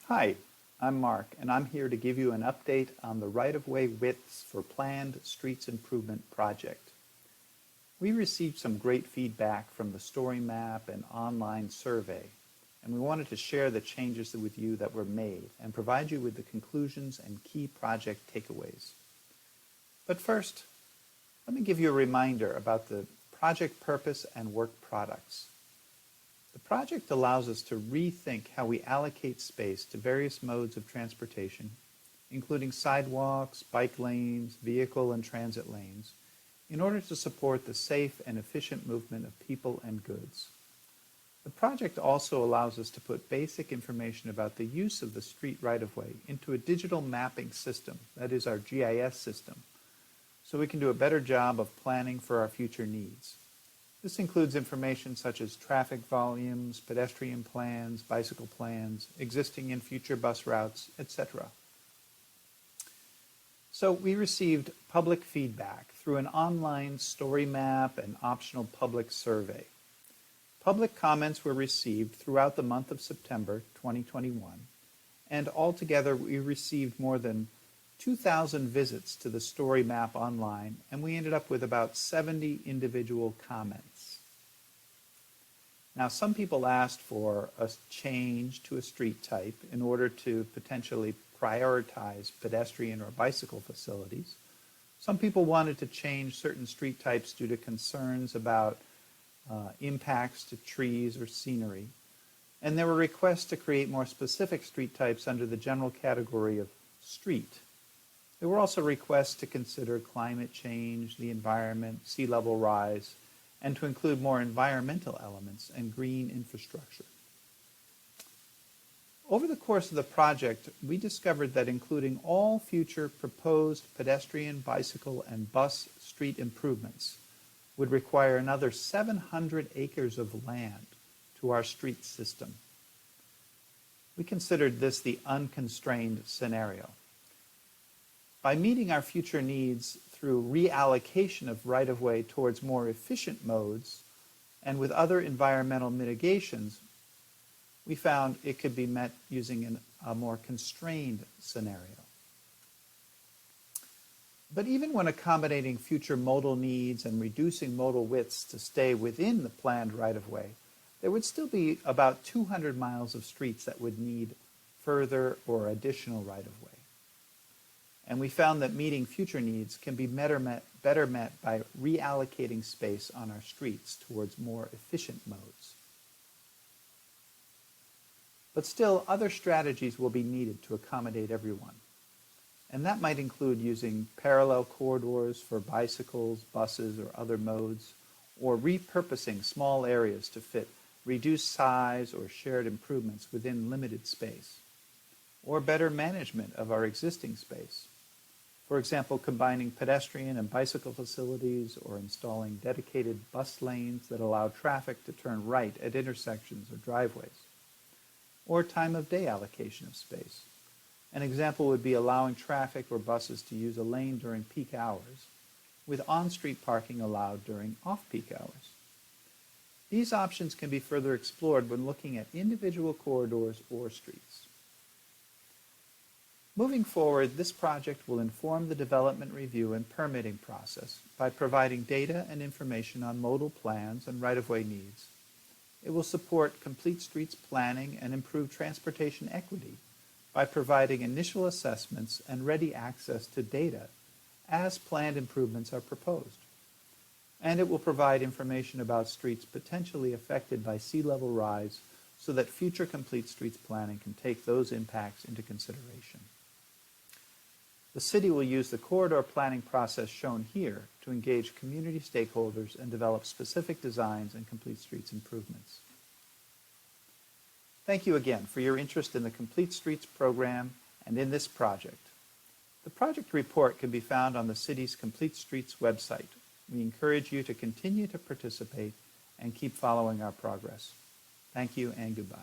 Hi, I'm Mark, and I'm here to give you an update on the right-of-way widths for planned streets improvement project. We received some great feedback from the story map and online survey, and we wanted to share the changes with you that were made and provide you with the conclusions and key project takeaways. But first, let me give you a reminder about the project purpose and work products. The project allows us to rethink how we allocate space to various modes of transportation, including sidewalks, bike lanes, vehicle and transit lanes, in order to support the safe and efficient movement of people and goods. The project also allows us to put basic information about the use of the street right-of-way into a digital mapping system, that is our GIS system, so we can do a better job of planning for our future needs. This includes information such as traffic volumes, pedestrian plans, bicycle plans, existing and future bus routes, etc. So we received public feedback through an online story map and optional public survey. Public comments were received throughout the month of September 2021, and altogether we received more than 2,000 visits to the story map online, and we ended up with about 70 individual comments. Now, some people asked for a change to a street type in order to potentially prioritize pedestrian or bicycle facilities. Some people wanted to change certain street types due to concerns about impacts to trees or scenery. And there were requests to create more specific street types under the general category of street. There were also requests to consider climate change, the environment, sea level rise, and to include more environmental elements and green infrastructure. Over the course of the project, we discovered that including all future proposed pedestrian, bicycle, and bus street improvements would require another 700 acres of land to our street system. We considered this the unconstrained scenario. By meeting our future needs through reallocation of right-of-way towards more efficient modes and with other environmental mitigations, we found it could be met using a more constrained scenario. But even when accommodating future modal needs and reducing modal widths to stay within the planned right-of-way, there would still be about 200 miles of streets that would need further or additional right-of-way. And we found that meeting future needs can be better met by reallocating space on our streets towards more efficient modes. But still, other strategies will be needed to accommodate everyone. And that might include using parallel corridors for bicycles, buses, or other modes, or repurposing small areas to fit reduced size or shared improvements within limited space, or better management of our existing space. For example, combining pedestrian and bicycle facilities or installing dedicated bus lanes that allow traffic to turn right at intersections or driveways, or time of day allocation of space. An example would be allowing traffic or buses to use a lane during peak hours, with on-street parking allowed during off-peak hours. These options can be further explored when looking at individual corridors or streets. Moving forward, this project will inform the development review and permitting process by providing data and information on modal plans and right-of-way needs. It will support complete streets planning and improve transportation equity by providing initial assessments and ready access to data as planned improvements are proposed. And it will provide information about streets potentially affected by sea level rise so that future complete streets planning can take those impacts into consideration. The city will use the corridor planning process shown here to engage community stakeholders and develop specific designs and complete streets improvements. Thank you again for your interest in the Complete Streets program and in this project. The project report can be found on the city's Complete Streets website. We encourage you to continue to participate and keep following our progress. Thank you and goodbye.